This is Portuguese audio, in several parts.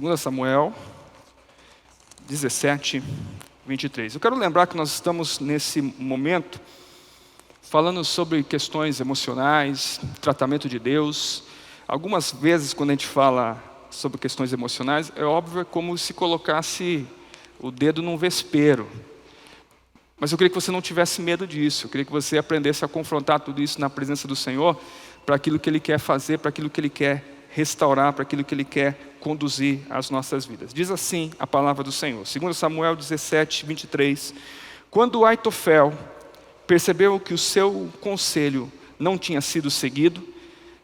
2 Samuel 17, 23. Eu quero lembrar que nós estamos nesse momento falando sobre questões emocionais, tratamento de Deus. Algumas vezes quando a gente fala sobre questões emocionais, é óbvio, é como se colocasse o dedo num vespeiro. Mas eu queria que você não tivesse medo disso. Eu queria que você aprendesse a confrontar tudo isso na presença do Senhor, para aquilo que Ele quer fazer, para aquilo que Ele quer restaurar, para aquilo que Ele quer conduzir as nossas vidas. Diz assim a palavra do Senhor. 2 Samuel 17, 23. Quando Aitofel percebeu que o seu conselho não tinha sido seguido,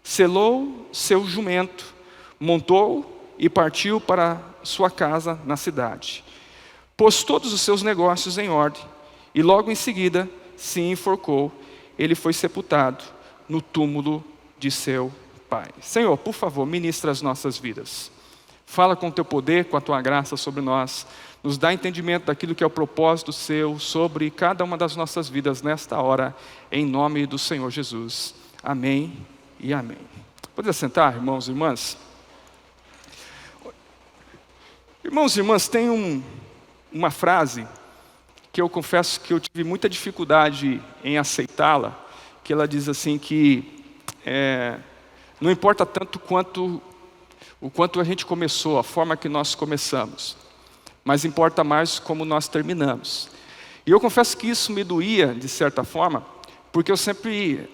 selou seu jumento, montou e partiu para sua casa na cidade. Pôs todos os seus negócios em ordem e logo em seguida se enforcou. Ele foi sepultado no túmulo de seu pai. Senhor, por favor, ministra as nossas vidas. Fala com o teu poder, com a tua graça sobre nós. Nos dá entendimento daquilo que é o propósito seu sobre cada uma das nossas vidas nesta hora, em nome do Senhor Jesus. Amém e amém. Pode assentar, irmãos e irmãs? Irmãos e irmãs, tem uma frase que eu confesso que eu tive muita dificuldade em aceitá-la, que ela diz assim que não importa tanto o quanto a gente começou, a forma que nós começamos, mas importa mais como nós terminamos. E eu confesso que isso me doía, de certa forma, porque eu sempre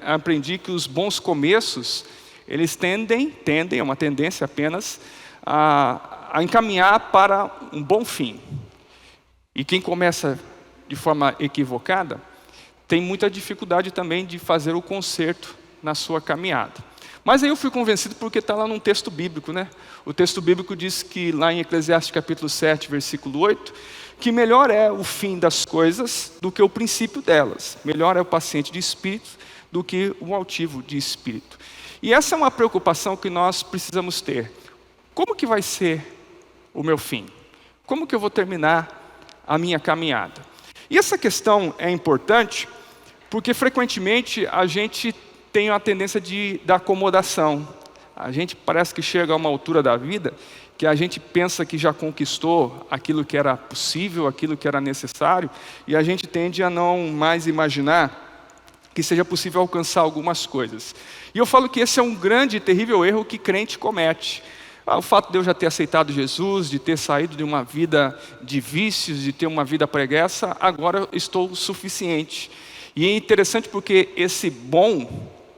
aprendi que os bons começos, eles tendem, é uma tendência apenas, a encaminhar para um bom fim. E quem começa de forma equivocada, tem muita dificuldade também de fazer o conserto na sua caminhada. Mas aí eu fui convencido porque está lá num texto bíblico, né? O texto bíblico diz que lá em Eclesiastes capítulo 7, versículo 8, que melhor é o fim das coisas do que o princípio delas. Melhor é o paciente de espírito do que o altivo de espírito. E essa é uma preocupação que nós precisamos ter. Como que vai ser o meu fim? Como que eu vou terminar a minha caminhada? E essa questão é importante porque frequentemente a gente tem a tendência da acomodação. A gente parece que chega a uma altura da vida que a gente pensa que já conquistou aquilo que era possível, aquilo que era necessário, e a gente tende a não mais imaginar que seja possível alcançar algumas coisas. E eu falo que esse é um grande e terrível erro que crente comete. O fato de eu já ter aceitado Jesus, de ter saído de uma vida de vícios, de ter uma vida preguiça, agora estou suficiente. E é interessante porque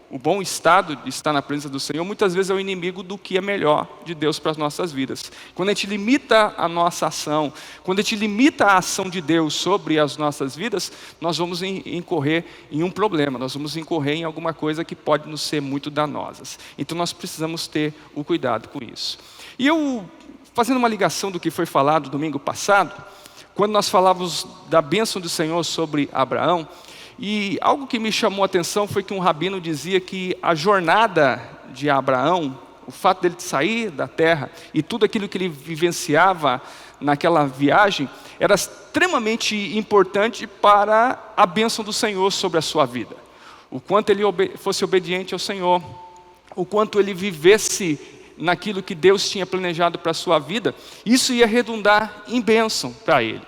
o bom estado de estar na presença do Senhor, muitas vezes é o inimigo do que é melhor de Deus para as nossas vidas. Quando a gente limita a nossa ação, quando a gente limita a ação de Deus sobre as nossas vidas, nós vamos incorrer em um problema, nós vamos incorrer em alguma coisa que pode nos ser muito danosas. Então nós precisamos ter o cuidado com isso. E eu, fazendo uma ligação do que foi falado domingo passado, quando nós falávamos da bênção do Senhor sobre Abraão, e algo que me chamou a atenção foi que um rabino dizia que a jornada de Abraão, o fato dele sair da terra e tudo aquilo que ele vivenciava naquela viagem, era extremamente importante para a bênção do Senhor sobre a sua vida. O quanto ele fosse obediente ao Senhor, o quanto ele vivesse naquilo que Deus tinha planejado para a sua vida, isso ia redundar em bênção para ele.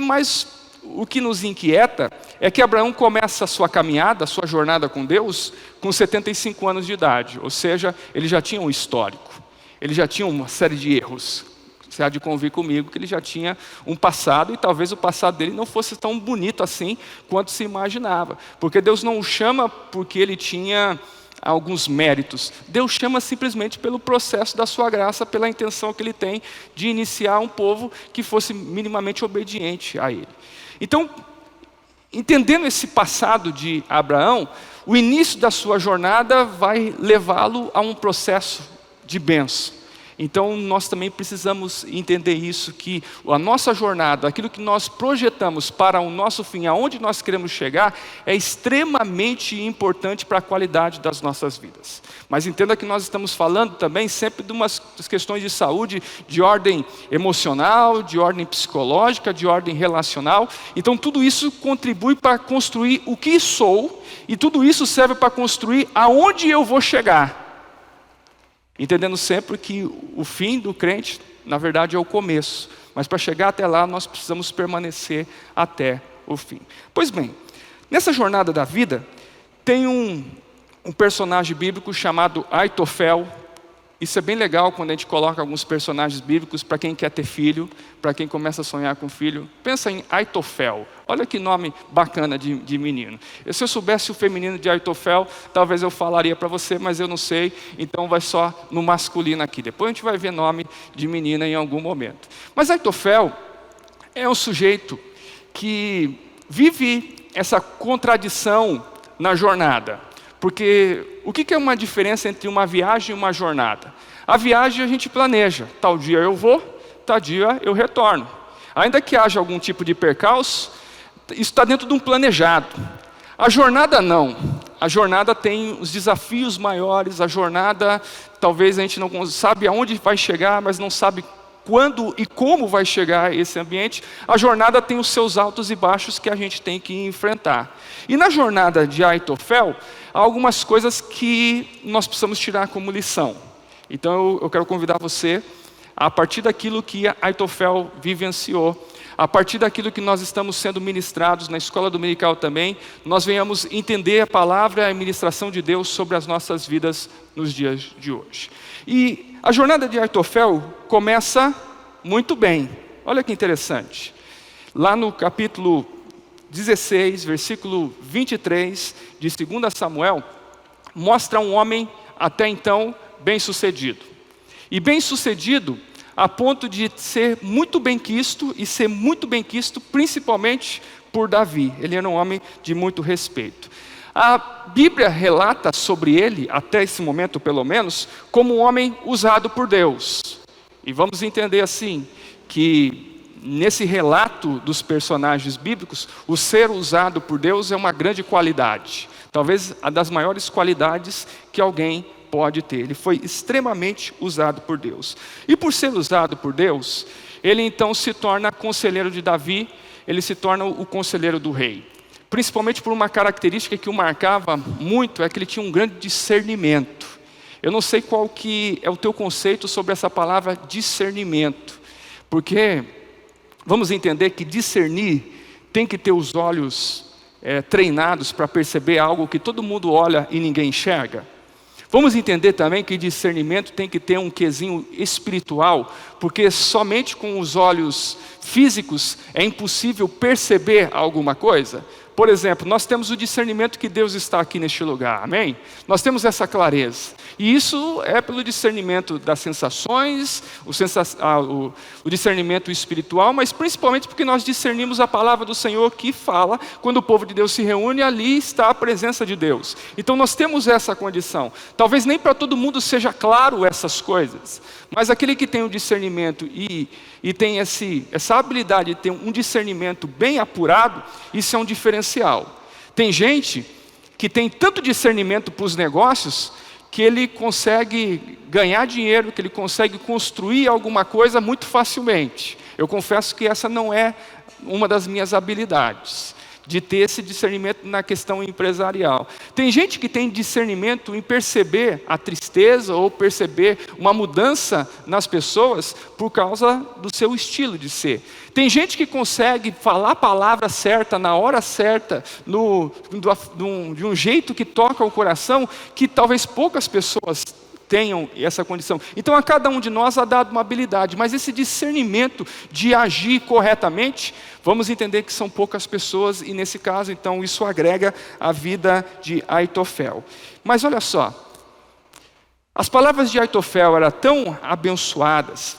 Mas o que nos inquieta é que Abraão começa a sua caminhada, a sua jornada com Deus, com 75 anos de idade. Ou seja, ele já tinha um histórico, ele já tinha uma série de erros. Você há de convir comigo que ele já tinha um passado, e talvez o passado dele não fosse tão bonito assim quanto se imaginava. Porque Deus não o chama porque ele tinha alguns méritos. Deus chama simplesmente pelo processo da sua graça, pela intenção que ele tem de iniciar um povo que fosse minimamente obediente a ele. Então, entendendo esse passado de Abraão, o início da sua jornada vai levá-lo a um processo de bênção. Então nós também precisamos entender isso, que a nossa jornada, aquilo que nós projetamos para o nosso fim, aonde nós queremos chegar, é extremamente importante para a qualidade das nossas vidas. Mas entenda que nós estamos falando também sempre de umas questões de saúde, de ordem emocional, de ordem psicológica, de ordem relacional. Então tudo isso contribui para construir o que sou, e tudo isso serve para construir aonde eu vou chegar. entendendo sempre que o fim do crente, na verdade, é o começo. Mas para chegar até lá, nós precisamos permanecer até o fim. Pois bem, nessa jornada da vida, tem um personagem bíblico chamado Aitofel. Isso é bem legal quando a gente coloca alguns personagens bíblicos para quem quer ter filho, para quem começa a sonhar com filho. Pensa em Aitofel. Olha que nome bacana de menino. Se eu soubesse o feminino de Aitofel, talvez eu falaria para você, mas eu não sei, então vai só no masculino aqui. Depois a gente vai ver nome de menina em algum momento. Mas Aitofel é um sujeito que vive essa contradição na jornada. Porque o que é uma diferença entre uma viagem e uma jornada? A viagem a gente planeja, tal dia eu vou, tal dia eu retorno. Ainda que haja algum tipo de percalço, isso está dentro de um planejado. A jornada não. A jornada tem os desafios maiores, a jornada talvez a gente não sabe aonde vai chegar, mas não sabe quando e como vai chegar esse ambiente. A jornada tem os seus altos e baixos que a gente tem que enfrentar. E na jornada de Aitofel, há algumas coisas que nós precisamos tirar como lição. Então eu quero convidar você, a partir daquilo que Aitofel vivenciou, a partir daquilo que nós estamos sendo ministrados na escola dominical também, nós venhamos entender a palavra e a ministração de Deus sobre as nossas vidas nos dias de hoje. E a jornada de Aitofel começa muito bem. Olha que interessante. Lá no capítulo 16, versículo 23 de 2 Samuel, mostra um homem até então bem-sucedido. E bem-sucedido a ponto de ser muito bem-quisto, e ser muito bem-quisto principalmente por Davi. Ele era um homem de muito respeito. A Bíblia relata sobre ele, até esse momento pelo menos, como um homem usado por Deus. E vamos entender assim, que nesse relato dos personagens bíblicos, o ser usado por Deus é uma grande qualidade. Talvez a das maiores qualidades que alguém pode ter. Ele foi extremamente usado por Deus. E por ser usado por Deus, ele então se torna conselheiro de Davi, ele se torna o conselheiro do rei. Principalmente por uma característica que o marcava muito, é que ele tinha um grande discernimento. Eu não sei qual que é o teu conceito sobre essa palavra discernimento, porque vamos entender que discernir tem que ter os olhos treinados para perceber algo que todo mundo olha e ninguém enxerga. Vamos entender também que discernimento tem que ter um quesinho espiritual, porque somente com os olhos físicos é impossível perceber alguma coisa. Por exemplo, nós temos o discernimento que Deus está aqui neste lugar, amém? Nós temos essa clareza. E isso é pelo discernimento das sensações, o discernimento espiritual, mas principalmente porque nós discernimos a palavra do Senhor que fala, quando o povo de Deus se reúne, ali está a presença de Deus. Então nós temos essa condição. Talvez nem para todo mundo seja claro essas coisas, mas aquele que tem o discernimento e tem essa habilidade de ter um discernimento bem apurado, isso é um diferencial. Tem gente que tem tanto discernimento para os negócios, que ele consegue ganhar dinheiro, que ele consegue construir alguma coisa muito facilmente. Eu confesso que essa não é uma das minhas habilidades, de ter esse discernimento na questão empresarial. Tem gente que tem discernimento em perceber a tristeza ou perceber uma mudança nas pessoas por causa do seu estilo de ser. Tem gente que consegue falar a palavra certa, na hora certa, de um jeito que toca o coração, que talvez poucas pessoas tenham essa condição. Então a cada um de nós é dado uma habilidade, mas esse discernimento de agir corretamente, vamos entender que são poucas pessoas, e nesse caso então isso agrega a vida de Aitofel. Mas olha só, as palavras de Aitofel eram tão abençoadas,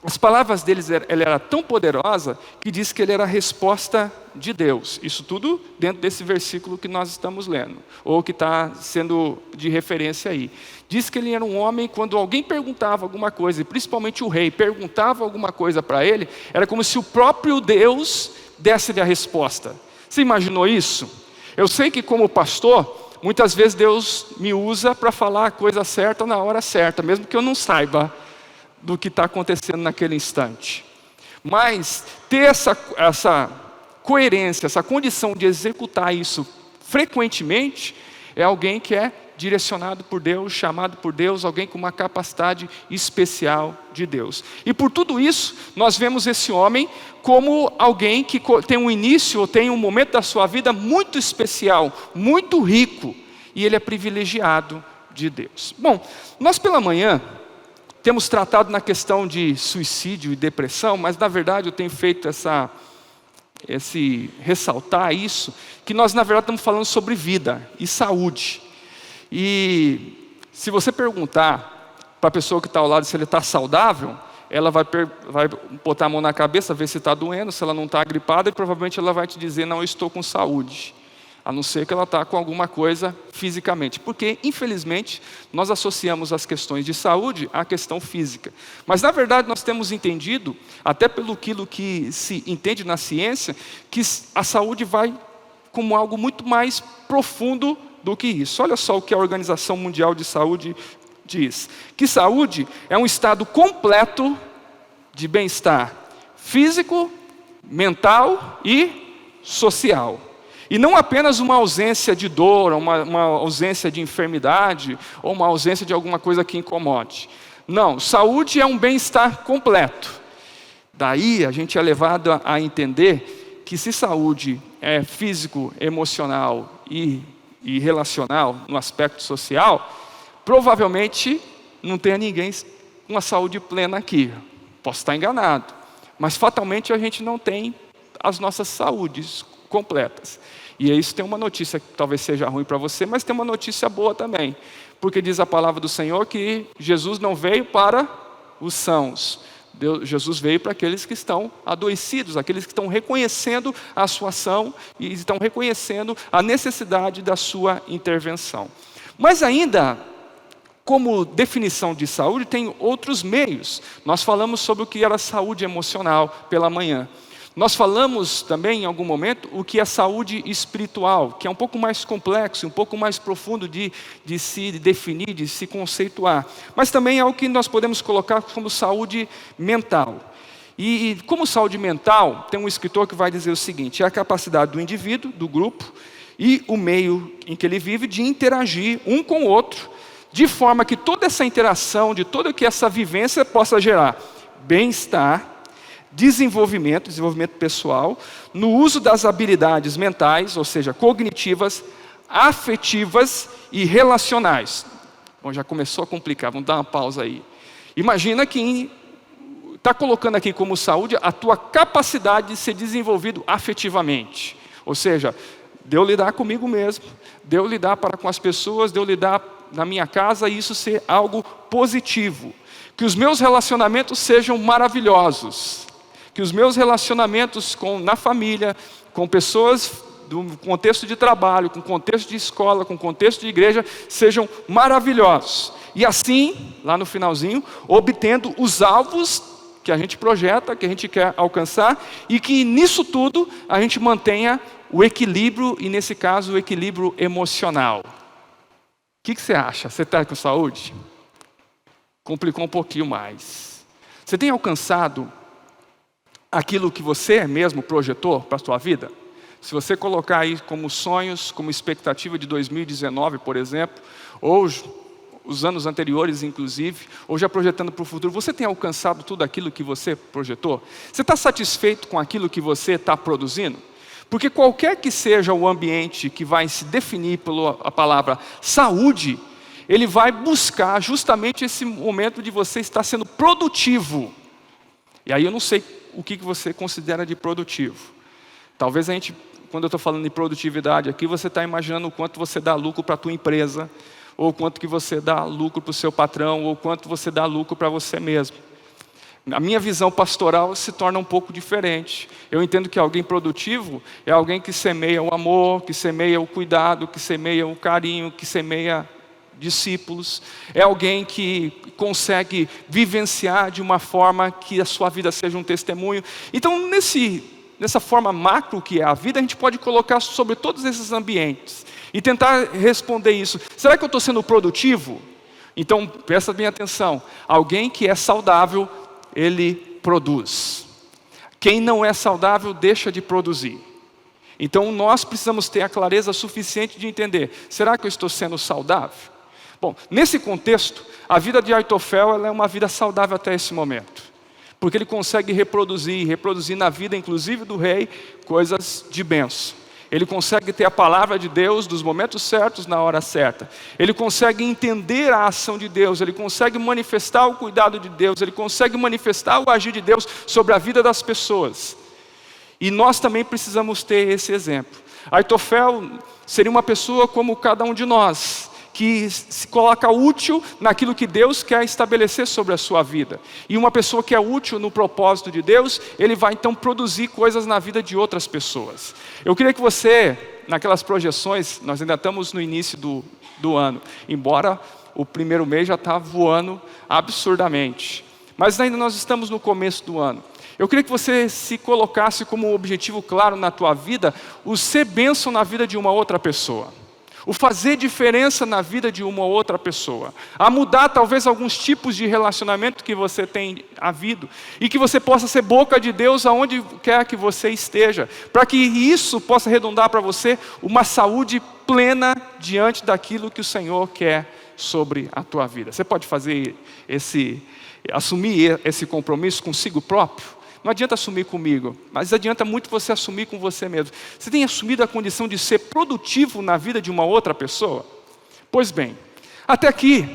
as palavras deles, ela era tão poderosa, que diz que ele era a resposta de Deus. Isso tudo dentro desse versículo que nós estamos lendo, ou que está sendo de referência aí. Diz que ele era um homem, quando alguém perguntava alguma coisa, e principalmente o rei perguntava alguma coisa para ele, era como se o próprio Deus desse-lhe a resposta. Você imaginou isso? Eu sei que como pastor, muitas vezes Deus me usa para falar a coisa certa na hora certa, mesmo que eu não saiba do que está acontecendo naquele instante. Mas ter essa coerência, essa condição de executar isso frequentemente, é alguém que é direcionado por Deus, chamado por Deus, alguém com uma capacidade especial de Deus. E por tudo isso, nós vemos esse homem como alguém que tem um início, ou tem um momento da sua vida muito especial, muito rico, e ele é privilegiado de Deus. Bom, nós pela manhã temos tratado na questão de suicídio e depressão, mas na verdade eu tenho feito ressaltar isso, que nós na verdade estamos falando sobre vida e saúde. E se você perguntar para a pessoa que está ao lado se ele está saudável, ela vai botar a mão na cabeça, ver se está doendo, se ela não está gripada, e provavelmente ela vai te dizer, não, eu estou com saúde. A não ser que ela está com alguma coisa fisicamente. Porque, infelizmente, nós associamos as questões de saúde à questão física. Mas, na verdade, nós temos entendido, até pelo que se entende na ciência, que a saúde vai como algo muito mais profundo do que isso. Olha só o que a Organização Mundial de Saúde diz. Que saúde é um estado completo de bem-estar físico, mental e social. E não apenas uma ausência de dor, uma ausência de enfermidade, ou uma ausência de alguma coisa que incomode. Não, saúde é um bem-estar completo. Daí a gente é levado a entender que se saúde é físico, emocional e relacional, no aspecto social, provavelmente não tenha ninguém com uma saúde plena aqui. Posso estar enganado, mas fatalmente a gente não tem as nossas saúdes completas. E isso tem uma notícia que talvez seja ruim para você, mas tem uma notícia boa também. Porque diz a palavra do Senhor que Jesus não veio para os sãos. Jesus veio para aqueles que estão adoecidos, aqueles que estão reconhecendo a sua ação e estão reconhecendo a necessidade da sua intervenção. Mas ainda, como definição de saúde, tem outros meios. Nós falamos sobre o que era saúde emocional pela manhã. Nós falamos também, em algum momento, o que é saúde espiritual, que é um pouco mais complexo, um pouco mais profundo de se definir, de se conceituar. Mas também é o que nós podemos colocar como saúde mental. E como saúde mental, tem um escritor que vai dizer o seguinte: é a capacidade do indivíduo, do grupo, e o meio em que ele vive de interagir um com o outro, de forma que toda essa interação, de toda que essa vivência possa gerar bem-estar, desenvolvimento pessoal, no uso das habilidades mentais, ou seja, cognitivas, afetivas e relacionais. Bom, já começou a complicar, vamos dar uma pausa aí. Imagina que está colocando aqui como saúde a tua capacidade de ser desenvolvido afetivamente. Ou seja, de eu lidar comigo mesmo, de eu lidar para com as pessoas, de eu lidar na minha casa, e isso ser algo positivo. Que os meus relacionamentos sejam maravilhosos. Que os meus relacionamentos na família, com pessoas do contexto de trabalho, com contexto de escola, com contexto de igreja, sejam maravilhosos. E assim, lá no finalzinho, obtendo os alvos que a gente projeta, que a gente quer alcançar, e que nisso tudo a gente mantenha o equilíbrio, e nesse caso o equilíbrio emocional. O que você acha? Você está com saúde? Complicou um pouquinho mais. Você tem alcançado aquilo que você mesmo projetou para a sua vida? Se você colocar aí como sonhos, como expectativa de 2019, por exemplo, ou os anos anteriores, inclusive, ou já projetando para o futuro, você tem alcançado tudo aquilo que você projetou? Você está satisfeito com aquilo que você está produzindo? Porque qualquer que seja o ambiente que vai se definir pela palavra saúde, ele vai buscar justamente esse momento de você estar sendo produtivo. E aí eu não sei o que você considera de produtivo. Talvez a gente, quando eu estou falando de produtividade aqui, você está imaginando o quanto você dá lucro para a tua empresa, ou quanto que você dá lucro para o seu patrão, ou quanto você dá lucro para você mesmo. A minha visão pastoral se torna um pouco diferente. Eu entendo que alguém produtivo é alguém que semeia o amor, que semeia o cuidado, que semeia o carinho, que semeia discípulos. É alguém que consegue vivenciar de uma forma que a sua vida seja um testemunho. Então, nessa forma macro que é a vida, a gente pode colocar sobre todos esses ambientes e tentar responder isso. Será que eu estou sendo produtivo? Então, presta bem atenção. Alguém que é saudável, ele produz. Quem não é saudável, deixa de produzir. Então nós precisamos ter a clareza suficiente de entender, será que eu estou sendo saudável? Bom, nesse contexto, a vida de Aitofel ela é uma vida saudável até esse momento. Porque ele consegue reproduzir na vida inclusive do rei, coisas de bênção. Ele consegue ter a palavra de Deus dos momentos certos, na hora certa. Ele consegue entender a ação de Deus, ele consegue manifestar o cuidado de Deus, ele consegue manifestar o agir de Deus sobre a vida das pessoas. E nós também precisamos ter esse exemplo. Aitofel seria uma pessoa como cada um de nós, que se coloca útil naquilo que Deus quer estabelecer sobre a sua vida. E uma pessoa que é útil no propósito de Deus, ele vai então produzir coisas na vida de outras pessoas. Eu queria que você, naquelas projeções, nós ainda estamos no início do ano, embora o primeiro mês já está voando absurdamente. Mas ainda nós estamos no começo do ano. Eu queria que você se colocasse como um objetivo claro na tua vida, o ser bênção na vida de uma outra pessoa. O fazer diferença na vida de uma outra pessoa. A mudar talvez alguns tipos de relacionamento que você tem havido. E que você possa ser boca de Deus aonde quer que você esteja. Para que isso possa redundar para você uma saúde plena diante daquilo que o Senhor quer sobre a tua vida. Você pode fazer assumir esse compromisso consigo próprio? Não adianta assumir comigo, mas adianta muito você assumir com você mesmo. Você tem assumido a condição de ser produtivo na vida de uma outra pessoa? Pois bem, até aqui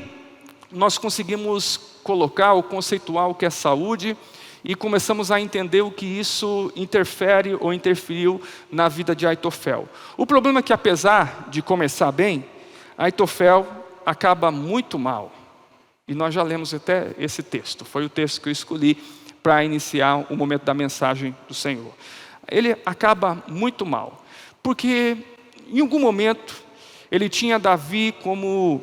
nós conseguimos colocar ou conceituar o que é saúde e começamos a entender o que isso interfere ou interferiu na vida de Aitofel. O problema é que, apesar de começar bem, Aitofel acaba muito mal. E nós já lemos até esse texto, foi o texto que eu escolhi para iniciar o momento da mensagem do Senhor. Ele acaba muito mal, porque em algum momento ele tinha Davi como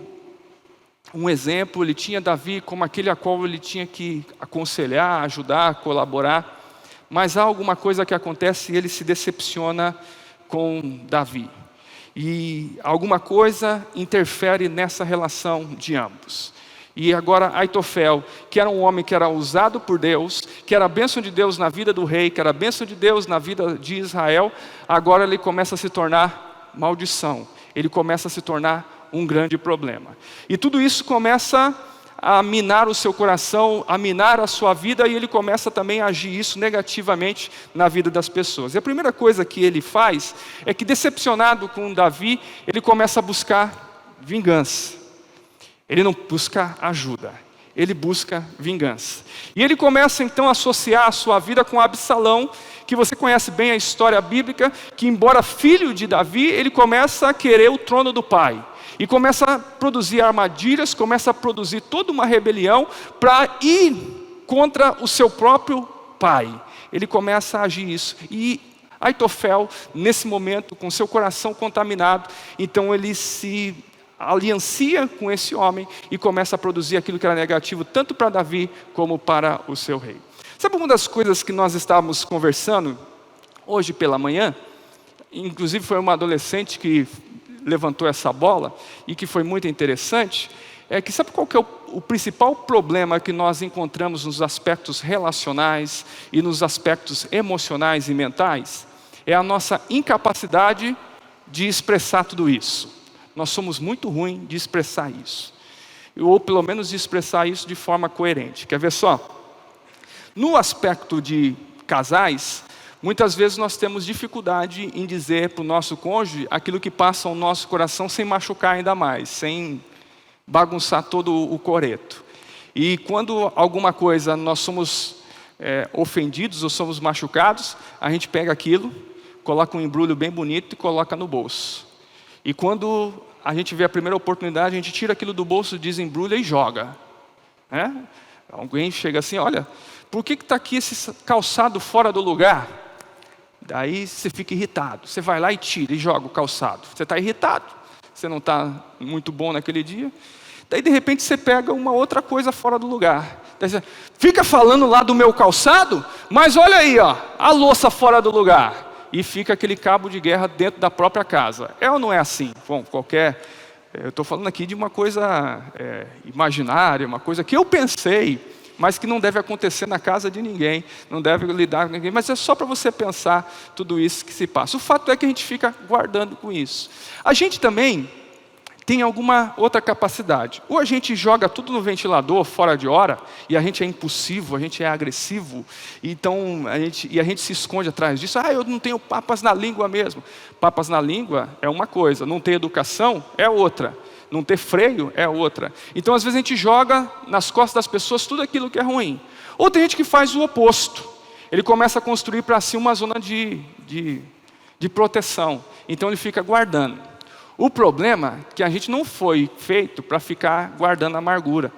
um exemplo, ele tinha Davi como aquele a qual ele tinha que aconselhar, ajudar, colaborar, mas há alguma coisa que acontece e ele se decepciona com Davi. E alguma coisa interfere nessa relação de ambos. E agora Aitofel, que era um homem que era usado por Deus, que era a bênção de Deus na vida do rei, que era a bênção de Deus na vida de Israel, agora ele começa a se tornar maldição. Ele começa a se tornar um grande problema. E tudo isso começa a minar o seu coração, a minar a sua vida, e ele começa também a agir isso negativamente na vida das pessoas. E a primeira coisa que ele faz é que, decepcionado com Davi, ele começa a buscar vingança. Ele não busca ajuda, ele busca vingança. E ele começa então a associar a sua vida com Absalão, que você conhece bem a história bíblica, que embora filho de Davi, ele começa a querer o trono do pai. E começa a produzir armadilhas, começa a produzir toda uma rebelião para ir contra o seu próprio pai. Ele começa a agir isso. E Aitofel, nesse momento, com seu coração contaminado, então ele se aliancia com esse homem e começa a produzir aquilo que era negativo tanto para Davi como para o seu rei. Sabe uma das coisas que nós estávamos conversando hoje pela manhã? Inclusive foi uma adolescente que levantou essa bola e que foi muito interessante. É que sabe qual que é o principal problema que nós encontramos nos aspectos relacionais e nos aspectos emocionais e mentais? É a nossa incapacidade de expressar tudo isso. Nós somos muito ruins de expressar isso. Ou pelo menos de expressar isso de forma coerente. Quer ver só? No aspecto de casais, muitas vezes nós temos dificuldade em dizer para o nosso cônjuge aquilo que passa ao nosso coração sem machucar ainda mais, sem bagunçar todo o coreto. E quando alguma coisa nós somos ofendidos ou somos machucados, a gente pega aquilo, coloca um embrulho bem bonito e coloca no bolso. E quando a gente vê a primeira oportunidade, a gente tira aquilo do bolso, desembrulha e joga. Alguém chega assim, olha, por que está aqui esse calçado fora do lugar? Daí você fica irritado, você vai lá e tira e joga o calçado. Você está irritado, você não está muito bom naquele dia. Daí de repente você pega uma outra coisa fora do lugar. Daí você fica falando lá do meu calçado, mas olha aí, ó, a louça fora do lugar. E fica aquele cabo de guerra dentro da própria casa. É ou não é assim? Bom, eu estou falando aqui de uma coisa imaginária, uma coisa que eu pensei, mas que não deve acontecer na casa de ninguém, não deve lidar com ninguém, mas é só para você pensar tudo isso que se passa. O fato é que a gente fica guardando com isso. A gente também tem alguma outra capacidade. Ou a gente joga tudo no ventilador, fora de hora, e a gente é impulsivo, a gente é agressivo, então a gente se esconde atrás disso. Eu não tenho papas na língua mesmo. Papas na língua é uma coisa, não ter educação é outra. Não ter freio é outra. Então, às vezes, a gente joga nas costas das pessoas tudo aquilo que é ruim. Ou tem gente que faz o oposto. Ele começa a construir para si uma zona de proteção. Então, ele fica guardando. O problema é que a gente não foi feito para ficar guardando amargura.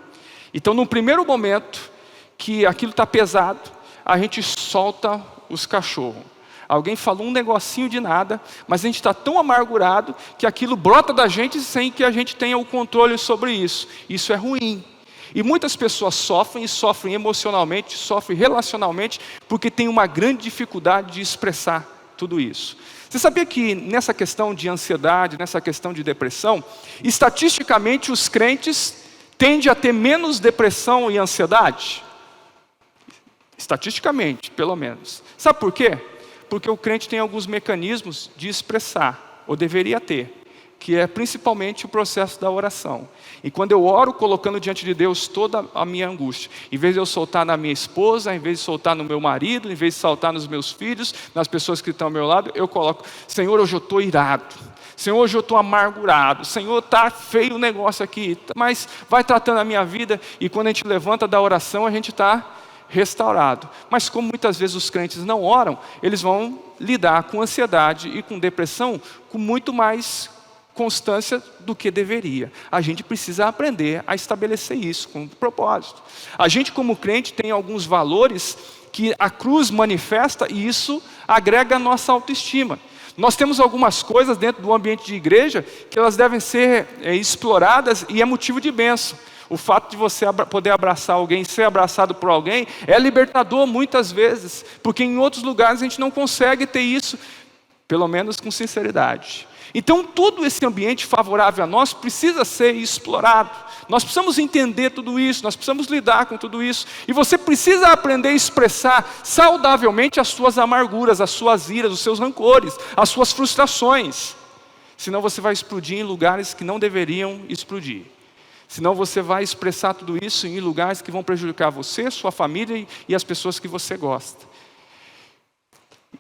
Então, no primeiro momento que aquilo está pesado, a gente solta os cachorros. Alguém falou um negocinho de nada, mas a gente está tão amargurado que aquilo brota da gente sem que a gente tenha o controle sobre isso. Isso é ruim. E muitas pessoas sofrem, e sofrem emocionalmente, sofrem relacionalmente, porque tem uma grande dificuldade de expressar tudo isso. Você sabia que nessa questão de ansiedade, nessa questão de depressão, estatisticamente os crentes tendem a ter menos depressão e ansiedade? Estatisticamente, pelo menos. Sabe por quê? Porque o crente tem alguns mecanismos de expressar, ou deveria ter, que é principalmente o processo da oração. E quando eu oro colocando diante de Deus toda a minha angústia, em vez de eu soltar na minha esposa, em vez de soltar no meu marido, em vez de soltar nos meus filhos, nas pessoas que estão ao meu lado, eu coloco: Senhor, hoje eu estou irado. Senhor, hoje eu estou amargurado. Senhor, está feio o negócio aqui, mas vai tratando a minha vida. E quando a gente levanta da oração, a gente está restaurado. Mas como muitas vezes os crentes não oram, eles vão lidar com ansiedade e com depressão com muito mais constância do que deveria. A gente precisa aprender a estabelecer isso com propósito. A gente, como crente, tem alguns valores que a cruz manifesta, e isso agrega a nossa autoestima. Nós temos algumas coisas dentro do ambiente de igreja que elas devem ser exploradas, e é motivo de bênção. O fato de você poder abraçar alguém, ser abraçado por alguém, é libertador muitas vezes, porque em outros lugares a gente não consegue ter isso, pelo menos com sinceridade. Então, todo esse ambiente favorável a nós precisa ser explorado. Nós precisamos entender tudo isso, nós precisamos lidar com tudo isso. E você precisa aprender a expressar saudavelmente as suas amarguras, as suas iras, os seus rancores, as suas frustrações. Senão você vai explodir em lugares que não deveriam explodir. Senão você vai expressar tudo isso em lugares que vão prejudicar você, sua família e as pessoas que você gosta.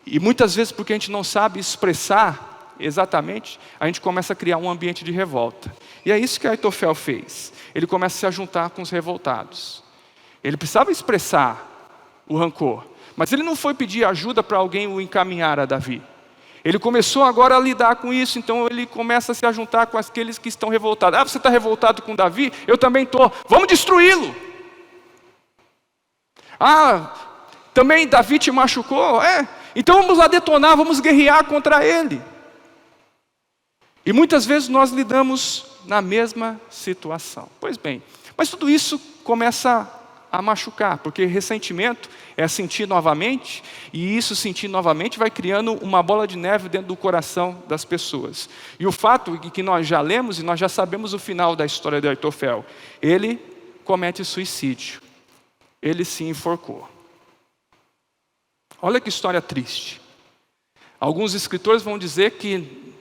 E muitas vezes, porque a gente não sabe expressar exatamente, a gente começa a criar um ambiente de revolta. E é isso que Aitofel fez. Ele começa a se ajuntar com os revoltados. Ele precisava expressar o rancor, mas ele não foi pedir ajuda para alguém o encaminhar a Davi. Ele começou agora a lidar com isso, então ele começa a se ajuntar com aqueles que estão revoltados. Você está revoltado com Davi? Eu também estou. Vamos destruí-lo. Também Davi te machucou? Então vamos lá detonar, vamos guerrear contra ele. E muitas vezes nós lidamos na mesma situação. Pois bem, mas tudo isso começa a machucar, porque ressentimento é sentir novamente, e isso sentir novamente vai criando uma bola de neve dentro do coração das pessoas. E o fato é que nós já lemos e nós já sabemos o final da história de Aitofel. Ele comete suicídio. Ele se enforcou. Olha que história triste. Alguns escritores vão dizer que,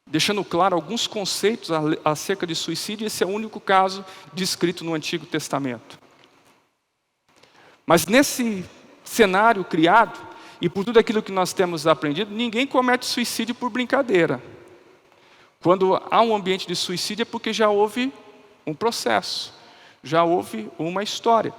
deixando claro alguns conceitos acerca de suicídio, esse é o único caso descrito no Antigo Testamento. Mas nesse cenário criado, e por tudo aquilo que nós temos aprendido, ninguém comete suicídio por brincadeira. Quando há um ambiente de suicídio é porque já houve um processo, já houve uma história.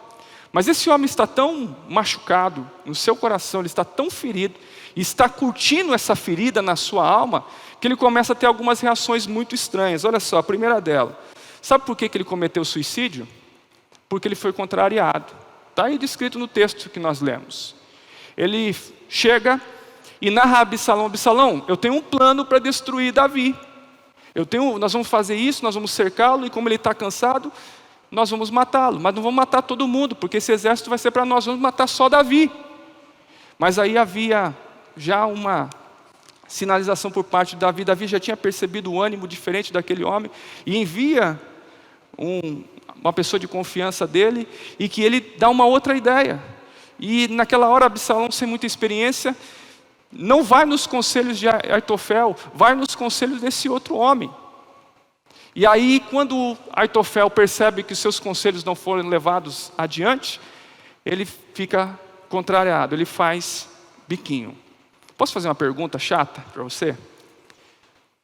Mas esse homem está tão machucado no seu coração, ele está tão ferido, e está curtindo essa ferida na sua alma, que ele começa a ter algumas reações muito estranhas. Olha só, a primeira dela. Sabe por que ele cometeu suicídio? Porque ele foi contrariado. Está aí descrito no texto que nós lemos. Ele chega e narra a Absalão: Absalão, eu tenho um plano para destruir Davi. Nós vamos fazer isso, nós vamos cercá-lo, e como ele está cansado, nós vamos matá-lo. Mas não vamos matar todo mundo, porque esse exército vai ser para nós, vamos matar só Davi. Mas aí havia já uma sinalização por parte de Davi. Davi já tinha percebido o ânimo diferente daquele homem, e envia uma pessoa de confiança dele, e que ele dá uma outra ideia. E naquela hora Absalão, sem muita experiência, não vai nos conselhos de Aitofel, vai nos conselhos desse outro homem. E aí, quando Aitofel percebe que os seus conselhos não foram levados adiante, ele fica contrariado, ele faz biquinho. Posso fazer uma pergunta chata para você?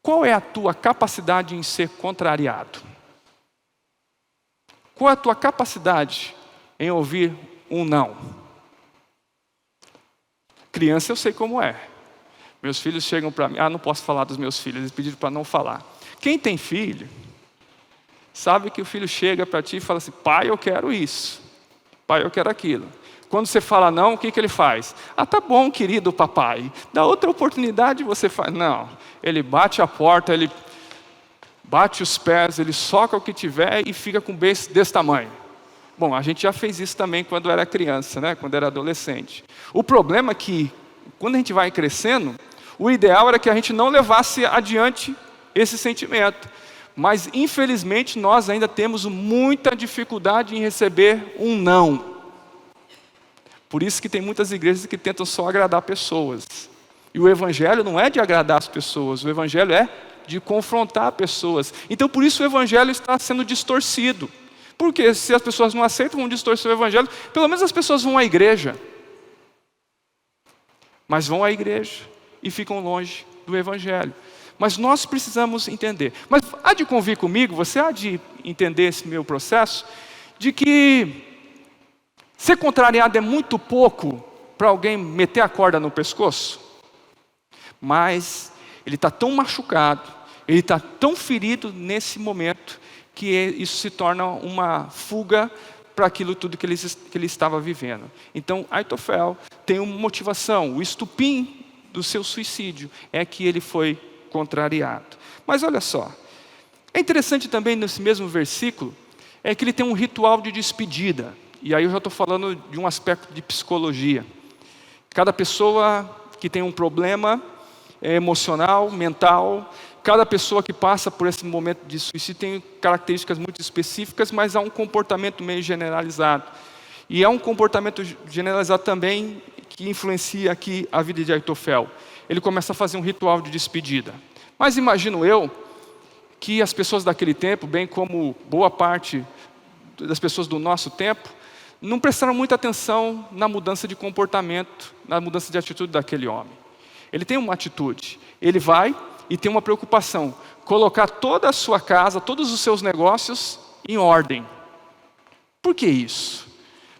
Qual é a tua capacidade em ser contrariado? Qual é a tua capacidade em ouvir um não? Criança eu sei como é. Meus filhos chegam para mim, não posso falar dos meus filhos, eles pediram para não falar. Quem tem filho, sabe que o filho chega para ti e fala assim, pai, eu quero isso. Pai, eu quero aquilo. Quando você fala não, o que ele faz? Tá bom, querido papai. Da outra oportunidade você faz. Não, ele bate a porta, ele bate os pés, ele soca o que tiver e fica com o beijo desse tamanho. Bom, a gente já fez isso também quando era criança, né? Quando era adolescente. O problema é que, quando a gente vai crescendo, o ideal era que a gente não levasse adiante esse sentimento. Mas, infelizmente, nós ainda temos muita dificuldade em receber um não. Por isso que tem muitas igrejas que tentam só agradar pessoas. E o evangelho não é de agradar as pessoas, o evangelho é de confrontar pessoas. Então, por isso o evangelho está sendo distorcido. Porque se as pessoas não aceitam, vão distorcer o evangelho. Pelo menos as pessoas vão à igreja. Mas vão à igreja e ficam longe do evangelho. Mas nós precisamos entender. Mas há de convir comigo, você há de entender esse meu processo, de que ser contrariado é muito pouco para alguém meter a corda no pescoço. Mas ele está tão machucado, ele está tão ferido nesse momento, que isso se torna uma fuga para aquilo tudo que ele estava vivendo. Então, Aitofel tem uma motivação, o estupim do seu suicídio é que ele foi contrariado. Mas olha só, é interessante também nesse mesmo versículo, é que ele tem um ritual de despedida. E aí eu já estou falando de um aspecto de psicologia. Cada pessoa que tem um problema emocional, mental, cada pessoa que passa por esse momento de suicídio tem características muito específicas, mas há um comportamento meio generalizado. E é um comportamento generalizado também que influencia aqui a vida de Aitofel. Ele começa a fazer um ritual de despedida. Mas imagino eu que as pessoas daquele tempo, bem como boa parte das pessoas do nosso tempo, não prestaram muita atenção na mudança de comportamento, na mudança de atitude daquele homem. Ele tem uma atitude, ele vai e tem uma preocupação, colocar toda a sua casa, todos os seus negócios em ordem. Por que isso?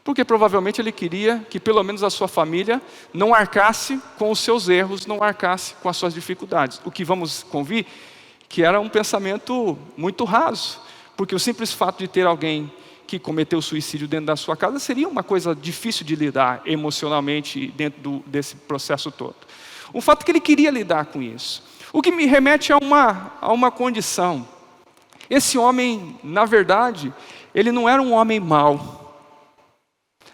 Porque provavelmente ele queria que pelo menos a sua família não arcasse com os seus erros, não arcasse com as suas dificuldades. O que vamos convir, que era um pensamento muito raso, porque o simples fato de ter alguém que cometeu suicídio dentro da sua casa seria uma coisa difícil de lidar emocionalmente dentro desse processo todo. O fato é que ele queria lidar com isso. O que me remete a uma condição. Esse homem, na verdade, ele não era um homem mau.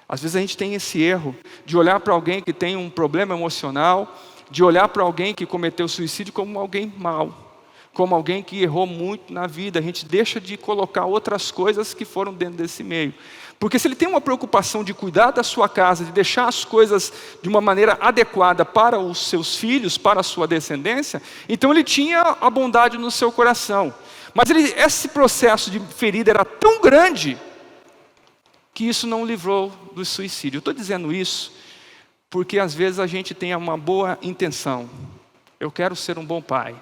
Às vezes a gente tem esse erro de olhar para alguém que tem um problema emocional, de olhar para alguém que cometeu suicídio como alguém mau, como alguém que errou muito na vida. A gente deixa de colocar outras coisas que foram dentro desse meio. Porque se ele tem uma preocupação de cuidar da sua casa, de deixar as coisas de uma maneira adequada para os seus filhos, para a sua descendência, então ele tinha a bondade no seu coração. Mas esse processo de ferida era tão grande que isso não o livrou do suicídio. Eu estou dizendo isso porque às vezes a gente tem uma boa intenção. Eu quero ser um bom pai.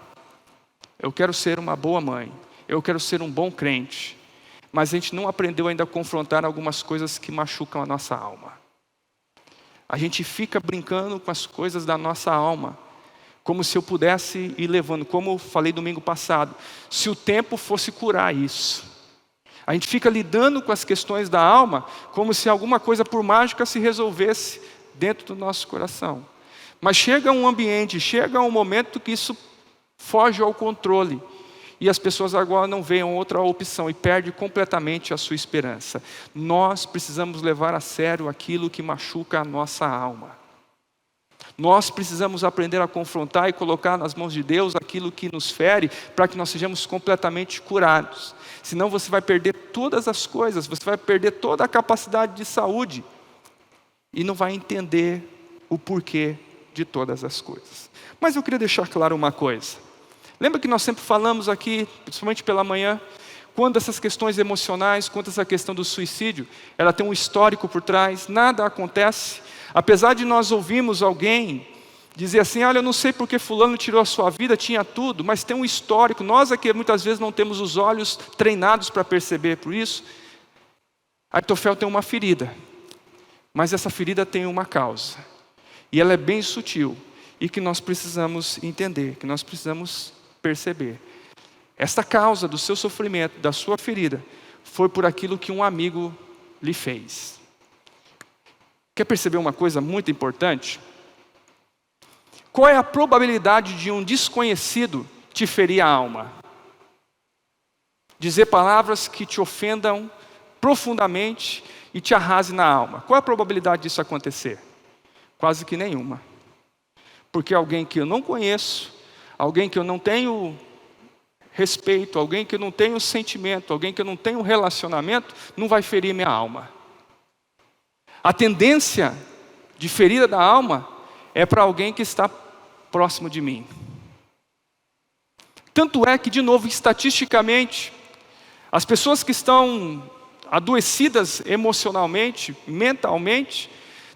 Eu quero ser uma boa mãe. Eu quero ser um bom crente. Mas a gente não aprendeu ainda a confrontar algumas coisas que machucam a nossa alma. A gente fica brincando com as coisas da nossa alma, como se eu pudesse ir levando, como eu falei domingo passado, se o tempo fosse curar isso. A gente fica lidando com as questões da alma, como se alguma coisa por mágica se resolvesse dentro do nosso coração. Mas chega um ambiente, chega um momento que isso foge ao controle. E as pessoas agora não veem outra opção e perdem completamente a sua esperança. Nós precisamos levar a sério aquilo que machuca a nossa alma. Nós precisamos aprender a confrontar e colocar nas mãos de Deus aquilo que nos fere, para que nós sejamos completamente curados. Senão você vai perder todas as coisas, você vai perder toda a capacidade de saúde e não vai entender o porquê de todas as coisas. Mas eu queria deixar claro uma coisa. Lembra que nós sempre falamos aqui, principalmente pela manhã, quando essas questões emocionais, quando essa questão do suicídio, ela tem um histórico por trás, nada acontece. Apesar de nós ouvirmos alguém dizer assim, olha, eu não sei porque fulano tirou a sua vida, tinha tudo, mas tem um histórico. Nós aqui muitas vezes não temos os olhos treinados para perceber por isso. Aitofel tem uma ferida, mas essa ferida tem uma causa. E ela é bem sutil, e que nós precisamos entender, que nós precisamos perceber. Esta causa do seu sofrimento, da sua ferida, foi por aquilo que um amigo lhe fez. Quer perceber uma coisa muito importante? Qual é a probabilidade de um desconhecido te ferir a alma? Dizer palavras que te ofendam profundamente e te arrasem na alma. Qual é a probabilidade disso acontecer? Quase que nenhuma. Porque alguém que eu não conheço, alguém que eu não tenho respeito, alguém que eu não tenho sentimento, alguém que eu não tenho relacionamento, não vai ferir minha alma. A tendência de ferida da alma é para alguém que está próximo de mim. Tanto é que, de novo, estatisticamente, as pessoas que estão adoecidas emocionalmente, mentalmente,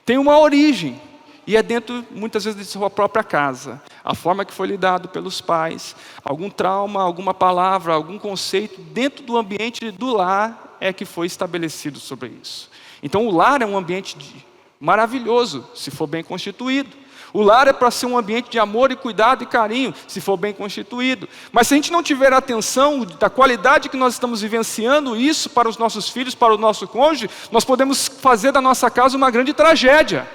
têm uma origem, e é dentro, muitas vezes, de sua própria casa. A forma que foi lidado pelos pais, algum trauma, alguma palavra, algum conceito, dentro do ambiente do lar é que foi estabelecido sobre isso. Então o lar é um ambiente maravilhoso, se for bem constituído. O lar é para ser um ambiente de amor e cuidado e carinho, se for bem constituído. Mas se a gente não tiver atenção da qualidade que nós estamos vivenciando isso para os nossos filhos, para o nosso cônjuge, nós podemos fazer da nossa casa uma grande tragédia.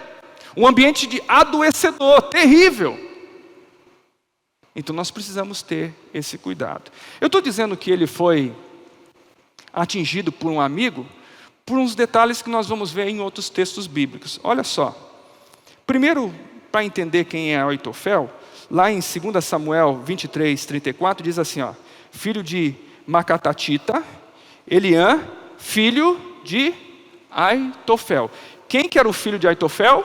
Um ambiente de adoecedor, terrível. Então nós precisamos ter esse cuidado. Eu estou dizendo que ele foi atingido por um amigo, por uns detalhes que nós vamos ver em outros textos bíblicos. Olha só. Primeiro, para entender quem é Aitofel, lá em 2 Samuel 23, 34, diz assim, ó, filho de Macatatita, Eliã, filho de Aitofel. Quem que era o filho de Aitofel?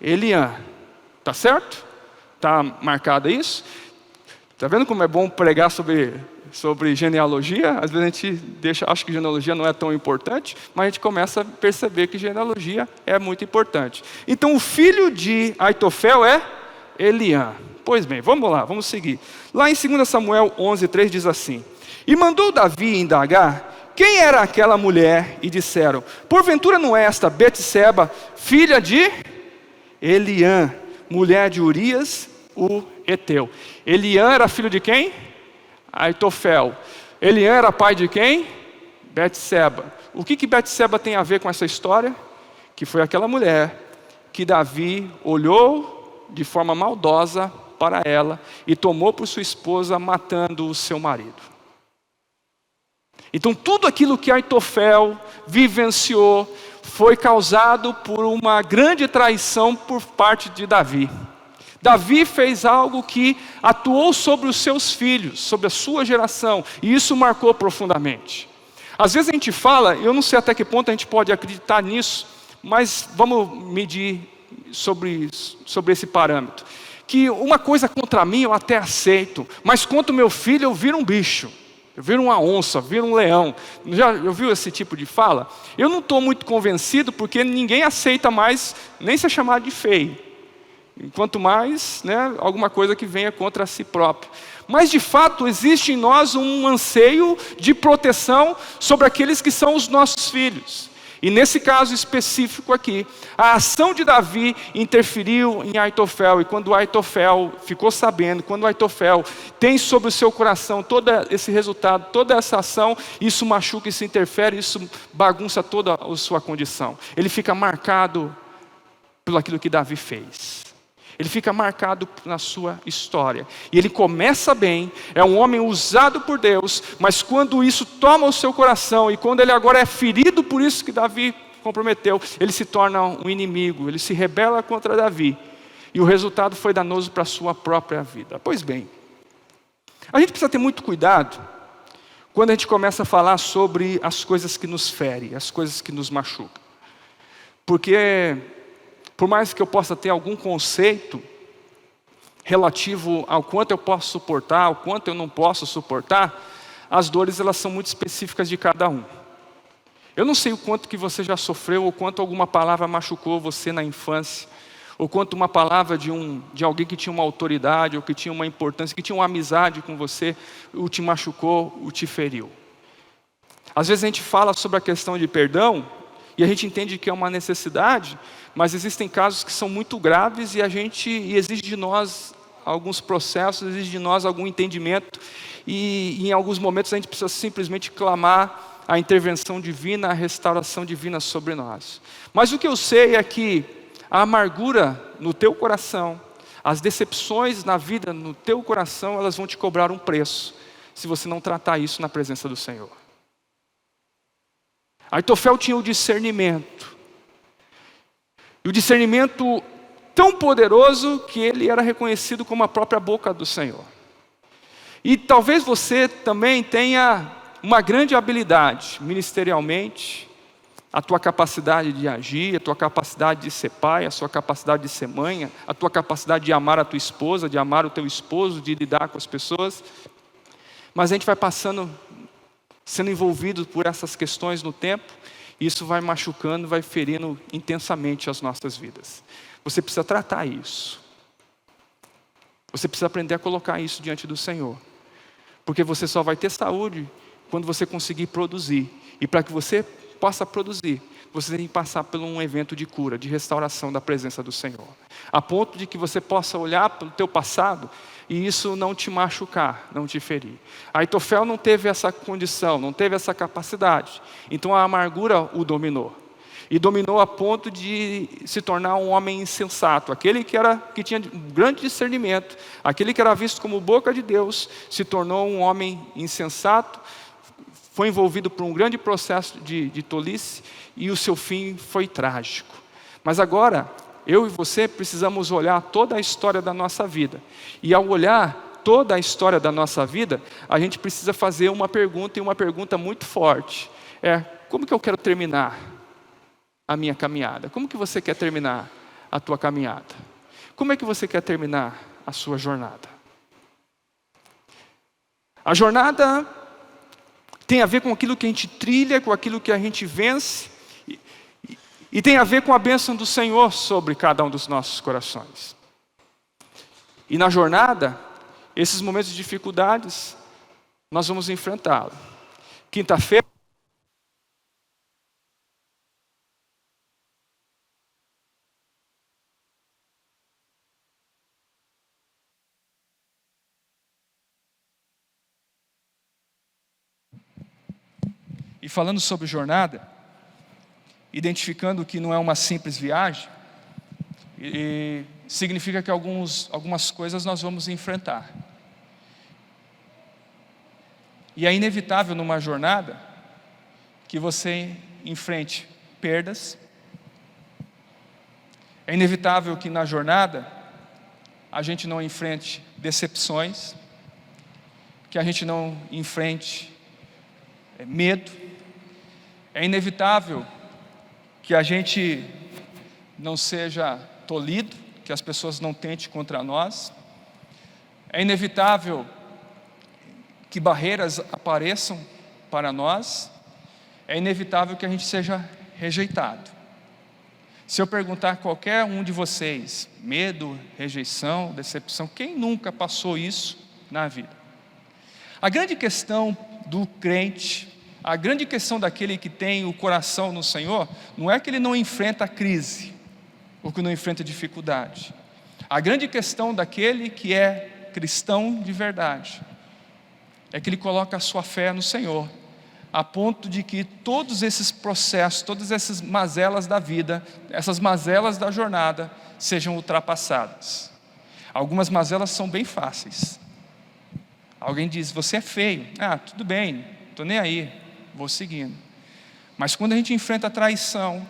Eliã. Tá certo? Tá marcado isso? Tá vendo como é bom pregar sobre genealogia? Às vezes a gente acha que genealogia não é tão importante, mas a gente começa a perceber que genealogia é muito importante. Então o filho de Aitofel é Eliã. Pois bem, vamos lá, vamos seguir. Lá em 2 Samuel 11:3 diz assim, e mandou Davi indagar quem era aquela mulher, e disseram, porventura não é esta Betseba, filha de Eliã, mulher de Urias, o Eteu. Eliã era filho de quem? Aitofel. Eliã era pai de quem? Betseba. O que Betseba tem a ver com essa história? Que foi aquela mulher que Davi olhou de forma maldosa para ela e tomou por sua esposa, matando o seu marido. Então tudo aquilo que Aitofel vivenciou foi causado por uma grande traição por parte de Davi. Davi fez algo que atuou sobre os seus filhos, sobre a sua geração, e isso marcou profundamente. Às vezes a gente fala, eu não sei até que ponto a gente pode acreditar nisso, mas vamos medir sobre esse parâmetro. Que uma coisa contra mim eu até aceito, mas contra o meu filho eu viro um bicho. Eu viro uma onça, viro um leão. Já ouviu esse tipo de fala? Eu não estou muito convencido, porque ninguém aceita mais nem ser chamado de feio. Quanto mais, alguma coisa que venha contra si próprio. Mas de fato existe em nós um anseio de proteção sobre aqueles que são os nossos filhos. E nesse caso específico aqui, a ação de Davi interferiu em Aitofel. E quando Aitofel ficou sabendo, quando Aitofel tem sobre o seu coração todo esse resultado, toda essa ação, isso machuca, isso interfere, isso bagunça toda a sua condição. Ele fica marcado pelo aquilo que Davi fez. Ele fica marcado na sua história. E ele começa bem, é um homem usado por Deus, mas quando isso toma o seu coração, e quando ele agora é ferido por isso que Davi comprometeu, ele se torna um inimigo, ele se rebela contra Davi. E o resultado foi danoso para a sua própria vida. Pois bem, a gente precisa ter muito cuidado quando a gente começa a falar sobre as coisas que nos ferem, as coisas que nos machucam. Porque, por mais que eu possa ter algum conceito relativo ao quanto eu posso suportar, ao quanto eu não posso suportar, as dores elas são muito específicas de cada um. Eu não sei o quanto que você já sofreu, ou quanto alguma palavra machucou você na infância, ou quanto uma palavra de alguém que tinha uma autoridade, ou que tinha uma importância, que tinha uma amizade com você, o te machucou, o te feriu. Às vezes a gente fala sobre a questão de perdão, e a gente entende que é uma necessidade, mas existem casos que são muito graves e exige de nós alguns processos, exige de nós algum entendimento, e em alguns momentos a gente precisa simplesmente clamar a intervenção divina, a restauração divina sobre nós. Mas o que eu sei é que a amargura no teu coração, as decepções na vida no teu coração, elas vão te cobrar um preço, se você não tratar isso na presença do Senhor. Aitofel tinha o discernimento, e o discernimento tão poderoso que ele era reconhecido como a própria boca do Senhor. E talvez você também tenha uma grande habilidade ministerialmente, a tua capacidade de agir, a tua capacidade de ser pai, a sua capacidade de ser mãe, a tua capacidade de amar a tua esposa, de amar o teu esposo, de lidar com as pessoas. Mas a gente vai sendo envolvido por essas questões no tempo, e isso vai machucando, vai ferindo intensamente as nossas vidas. Você precisa tratar isso. Você precisa aprender a colocar isso diante do Senhor. Porque você só vai ter saúde quando você conseguir produzir. E para que você possa produzir, você tem que passar por um evento de cura, de restauração da presença do Senhor. A ponto de que você possa olhar para o teu passado e isso não te machucar, não te ferir. Aitofel não teve essa condição, não teve essa capacidade. Então a amargura o dominou. E dominou a ponto de se tornar um homem insensato. Aquele que tinha um grande discernimento, aquele que era visto como boca de Deus, se tornou um homem insensato, foi envolvido por um grande processo de tolice, e o seu fim foi trágico. Mas agora, eu e você precisamos olhar toda a história da nossa vida. E ao olhar toda a história da nossa vida, a gente precisa fazer uma pergunta, e uma pergunta muito forte. Como que eu quero terminar a minha caminhada? Como que você quer terminar a tua caminhada? Como é que você quer terminar a sua jornada? A jornada tem a ver com aquilo que a gente trilha, com aquilo que a gente vence, e tem a ver com a bênção do Senhor sobre cada um dos nossos corações. E na jornada, esses momentos de dificuldades, nós vamos enfrentá-los. Quinta-feira, e falando sobre jornada, identificando que não é uma simples viagem, e significa que algumas coisas nós vamos enfrentar. E é inevitável numa jornada que você enfrente perdas. É inevitável que na jornada a gente não enfrente decepções, que a gente não enfrente medo. É inevitável que a gente não seja tolhido, que as pessoas não tentem contra nós. É inevitável que barreiras apareçam para nós. É inevitável que a gente seja rejeitado. Se eu perguntar a qualquer um de vocês, medo, rejeição, decepção, quem nunca passou isso na vida? A grande questão do crente, a grande questão daquele que tem o coração no Senhor, não é que ele não enfrenta a crise, ou que não enfrenta dificuldade. A grande questão daquele que é cristão de verdade, é que ele coloca a sua fé no Senhor, a ponto de que todos esses processos, todas essas mazelas da vida, essas mazelas da jornada, sejam ultrapassadas. Algumas mazelas são bem fáceis. Alguém diz, você é feio. Tudo bem, estou nem aí, vou seguindo. Mas quando a gente enfrenta a traição,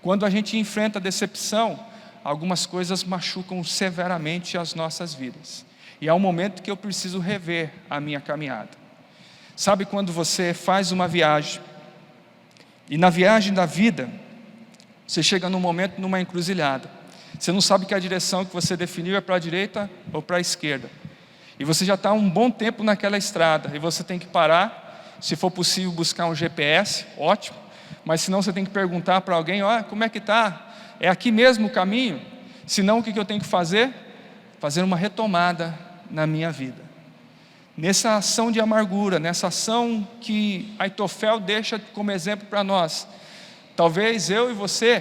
quando a gente enfrenta a decepção, algumas coisas machucam severamente as nossas vidas. E é um momento que eu preciso rever a minha caminhada. Sabe quando você faz uma viagem, e na viagem da vida, você chega num momento, numa encruzilhada. Você não sabe que a direção que você definiu é para a direita ou para a esquerda. E você já está um bom tempo naquela estrada, e você tem que parar, se for possível buscar um GPS, ótimo. Mas se não, você tem que perguntar para alguém, como é que está? É aqui mesmo o caminho? Se não, o que eu tenho que fazer? Fazer uma retomada na minha vida. Nessa ação de amargura, nessa ação que Aitofel deixa como exemplo para nós, talvez eu e você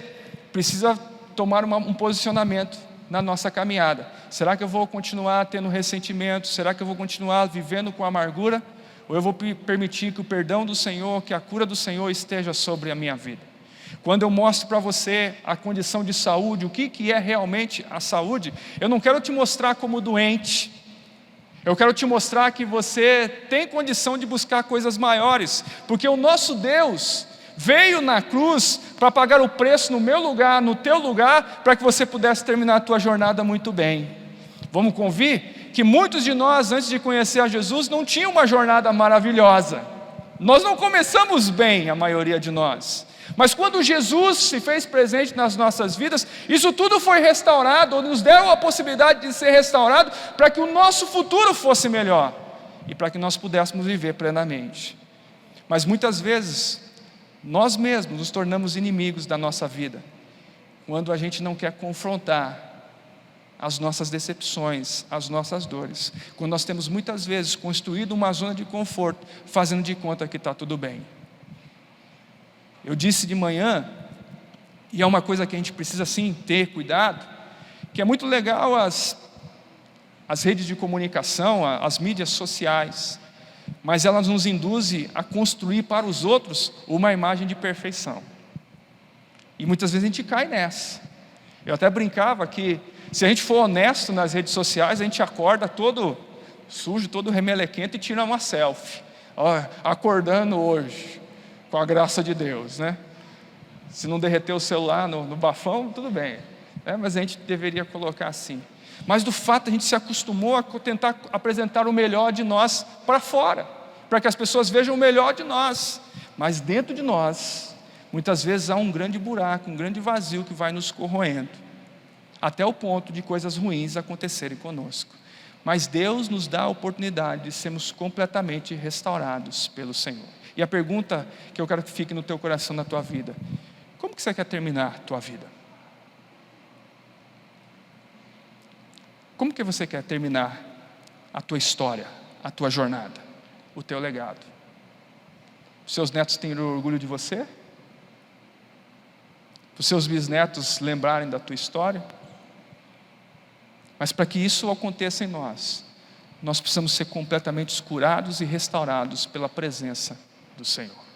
precisa tomar um posicionamento na nossa caminhada. Será que eu vou continuar tendo ressentimento? Será que eu vou continuar vivendo com amargura? Ou eu vou permitir que o perdão do Senhor, que a cura do Senhor esteja sobre a minha vida? Quando eu mostro para você a condição de saúde, o que é realmente a saúde, eu não quero te mostrar como doente. Eu quero te mostrar que você tem condição de buscar coisas maiores, porque o nosso Deus veio na cruz para pagar o preço no meu lugar, no teu lugar, para que você pudesse terminar a tua jornada muito bem. Vamos convir que muitos de nós, antes de conhecer a Jesus, não tinham uma jornada maravilhosa. Nós não começamos bem, a maioria de nós. Mas quando Jesus se fez presente nas nossas vidas, isso tudo foi restaurado, ou nos deu a possibilidade de ser restaurado, para que o nosso futuro fosse melhor, e para que nós pudéssemos viver plenamente. Mas muitas vezes, nós mesmos nos tornamos inimigos da nossa vida, quando a gente não quer confrontar as nossas decepções, as nossas dores, quando nós temos muitas vezes construído uma zona de conforto, fazendo de conta que está tudo bem. Eu disse de manhã, e é uma coisa que a gente precisa sim ter cuidado, que é muito legal as redes de comunicação, as mídias sociais, mas elas nos induzem a construir para os outros uma imagem de perfeição. E muitas vezes a gente cai nessa. Eu até brincava que se a gente for honesto nas redes sociais, a gente acorda todo sujo, todo remelequento e tira uma selfie. Acordando hoje, com a graça de Deus, né? Se não derreter o celular no bafão, tudo bem, mas a gente deveria colocar assim. Mas do fato a gente se acostumou a tentar apresentar o melhor de nós para fora, para que as pessoas vejam o melhor de nós. Mas dentro de nós, muitas vezes há um grande buraco, um grande vazio que vai nos corroendo, até o ponto de coisas ruins acontecerem conosco. Mas Deus nos dá a oportunidade de sermos completamente restaurados pelo Senhor. E a pergunta que eu quero que fique no teu coração, na tua vida: como que você quer terminar a tua vida? Como que você quer terminar a tua história, a tua jornada, o teu legado? Os seus netos têm orgulho de você? Os seus bisnetos lembrarem da tua história? Mas para que isso aconteça em nós precisamos ser completamente curados e restaurados pela presença do Senhor.